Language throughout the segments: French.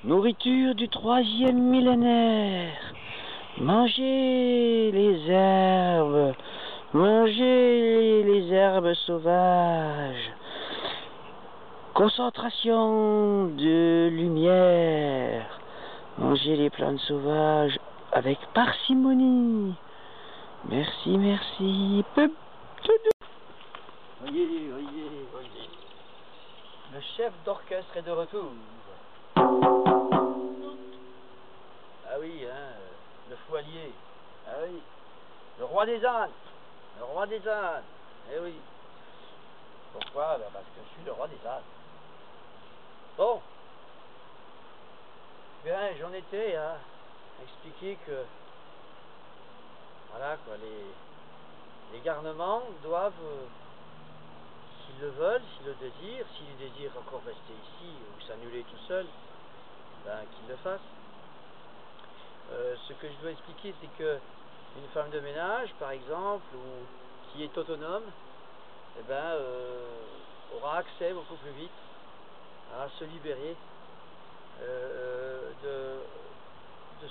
Nourriture du 3e millénaire. Mangez les herbes. Mangez les herbes sauvages. Concentration de lumière. Mangez les plantes sauvages avec parcimonie. Merci, merci. Voyez. Le chef d'orchestre est de retour. Ah oui, hein, le foualier. Ah oui, le roi des ânes. Le roi des ânes. Eh oui. Pourquoi? Ben parce que je suis le roi des ânes. Bon. Bien, j'en étais à expliquer que, voilà quoi, les garnements doivent, s'ils le veulent, s'ils le désirent, s'ils désirent encore rester ici ou s'annuler tout seul, ben qu'ils le fassent. Ce que je dois expliquer, c'est que une femme de ménage, par exemple, ou qui est autonome, eh ben, aura accès beaucoup plus vite à se libérer de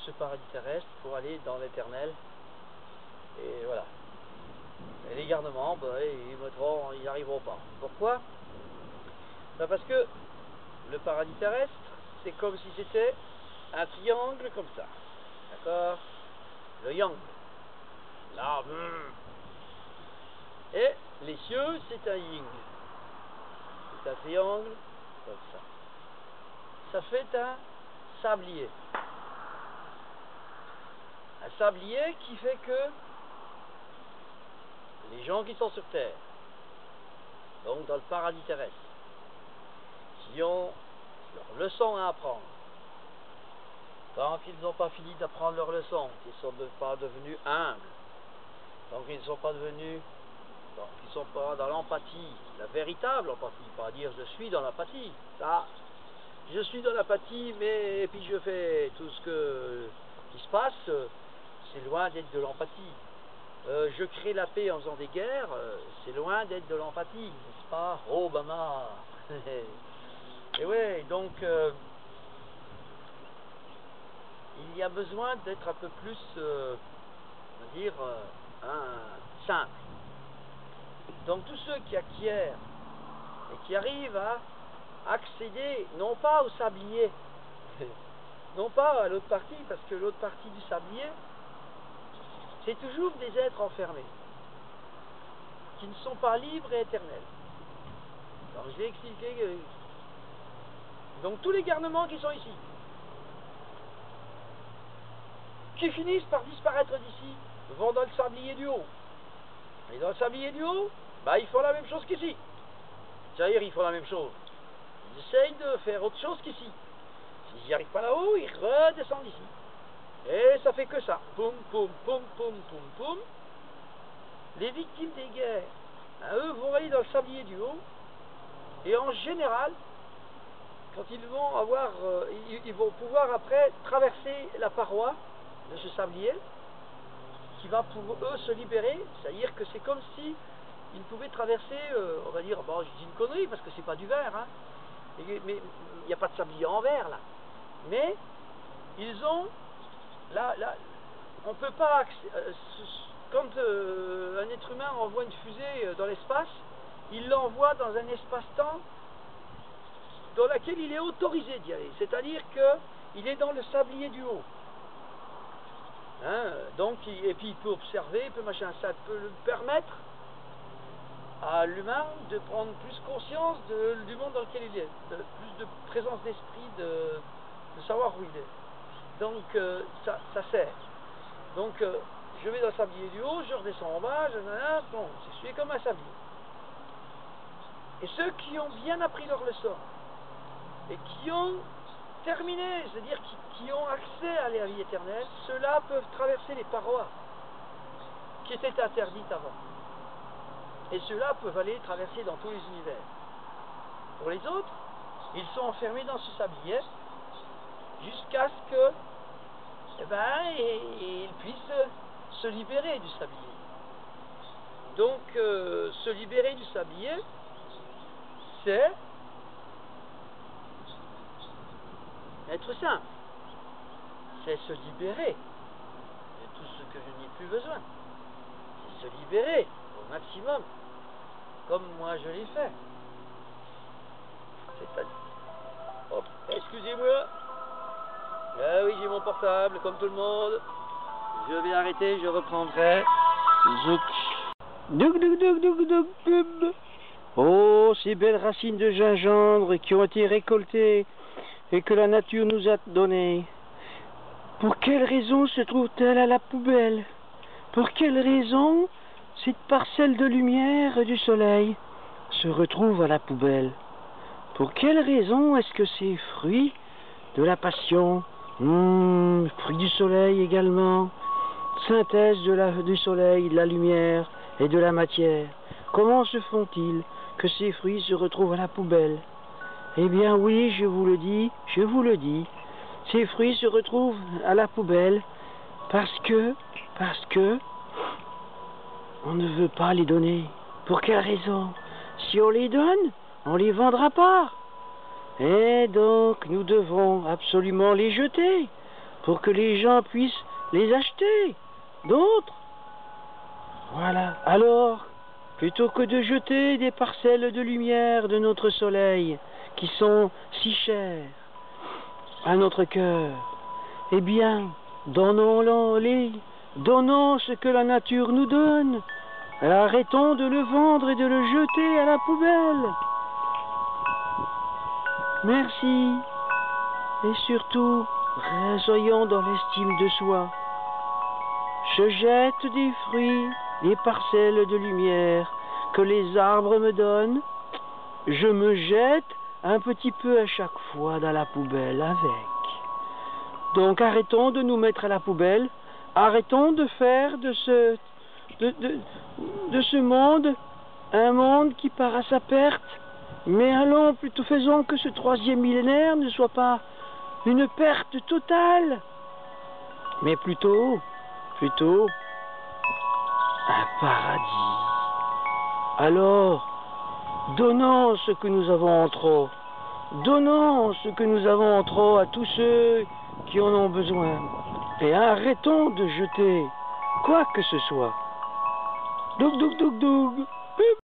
ce paradis terrestre pour aller dans l'éternel. Et voilà. Et les garnements, ben, ils n'arriveront pas. Pourquoi? Ben parce que le paradis terrestre, c'est comme si c'était un triangle comme ça. D'accord? Le yang. Là, et les cieux, c'est un yin. C'est un triangle comme ça. Ça fait un sablier. Un sablier qui fait que les gens qui sont sur Terre, donc dans le paradis terrestre, qui ont leur leçon à apprendre, tant qu'ils n'ont pas fini d'apprendre leur leçon, qu'ils ne sont pas devenus humbles, tant qu'ils ne sont pas devenus, tant qu'ils ne sont pas dans l'empathie, la véritable empathie, pas dire je suis dans l'empathie, ça, je suis dans l'apathie, mais et puis je fais tout ce qui se passe, c'est loin d'être de l'empathie. Je crée la paix en faisant des guerres, c'est loin d'être de l'empathie, n'est-ce pas, Obama? Et ouais, donc il y a besoin d'être un peu plus, on va dire, simple. Donc tous ceux qui acquièrent et qui arrivent à accéder, non pas au sablier, non pas à l'autre partie, parce que l'autre partie du sablier, c'est toujours des êtres enfermés, qui ne sont pas libres et éternels. Alors je vais expliquer, donc tous les garnements qui sont ici, qui finissent par disparaître d'ici, vont dans le sablier du haut. Et dans le sablier du haut, bah, ils font la même chose qu'ici. C'est-à-dire, ils font la même chose. Ils essayent de faire autre chose qu'ici. S'ils n'y arrivent pas là-haut, ils redescendent ici. Et ça fait que ça. Poum, poum, poum, poum, poum, poum. Les victimes des guerres, eux vont aller dans le sablier du haut. Et en général, quand ils vont avoir, ils vont pouvoir après traverser la paroi de ce sablier, qui va pour eux se libérer. C'est-à-dire que c'est comme si ils pouvaient traverser, on va dire, bon, je dis une connerie parce que c'est pas du verre, hein, mais il n'y a pas de sablier en verre là. Mais ils ont, là, on peut pas, quand un être humain envoie une fusée dans l'espace, il l'envoie dans un espace-temps dans lequel il est autorisé d'y aller. C'est-à-dire qu'il est dans le sablier du haut. Hein, donc, et puis il peut observer, il peut machin, ça peut lui permettre à l'humain de prendre plus conscience du monde dans lequel il est, plus de présence d'esprit, de savoir où il est. Donc ça sert. Donc je vais dans le sablier du haut, je redescends en bas, bon, je suis comme un sablier. Et ceux qui ont bien appris leur leçon et qui ont terminé, c'est-à-dire qui ont accès à la vie éternelle, ceux-là peuvent traverser les parois qui étaient interdites avant. Et ceux-là peuvent aller traverser dans tous les univers. Pour les autres, ils sont enfermés dans ce sablier jusqu'à ce que, ils puissent se libérer du sablier. Donc, se libérer du sablier, c'est être simple. C'est se libérer de tout ce que je n'ai plus besoin. C'est se libérer au maximum, comme moi je l'ai fait. Oh, excusez-moi. Ah oui, j'ai mon portable, comme tout le monde. Je vais arrêter, je reprendrai. Zouk. Douk, douk, douk, douk, douk, douk. Oh, ces belles racines de gingembre qui ont été récoltées et que la nature nous a données. Pour quelle raison se trouve-t-elle à la poubelle? Pour quelle raison cette parcelle de lumière du soleil se retrouve à la poubelle? Pour quelle raison est-ce que ces fruits de la passion, fruits du soleil également, synthèse du soleil, de la lumière et de la matière, comment se font-ils que ces fruits se retrouvent à la poubelle? Eh bien oui, je vous le dis, ces fruits se retrouvent à la poubelle parce que on ne veut pas les donner. Pour quelle raison? Si on les donne, on les vendra pas. Et donc nous devons absolument les jeter pour que les gens puissent les acheter, d'autres. Voilà. Alors, plutôt que de jeter des parcelles de lumière de notre soleil qui sont si chères à notre cœur, eh bien, donnons-les, donnons ce que la nature nous donne. Arrêtons de le vendre et de le jeter à la poubelle. Merci. Et surtout, soyons dans l'estime de soi. Je jette des fruits, des parcelles de lumière que les arbres me donnent. Je me jette un petit peu à chaque fois dans la poubelle avec. Donc arrêtons de nous mettre à la poubelle. Arrêtons de faire de ce monde un monde qui part à sa perte. Mais allons, plutôt faisons que ce 3e millénaire ne soit pas une perte totale, mais plutôt un paradis. Alors, donnons ce que nous avons en trop. Donnons ce que nous avons en trop à tous ceux qui en ont besoin. Et arrêtons de jeter quoi que ce soit. Doug, doug, doug, doug.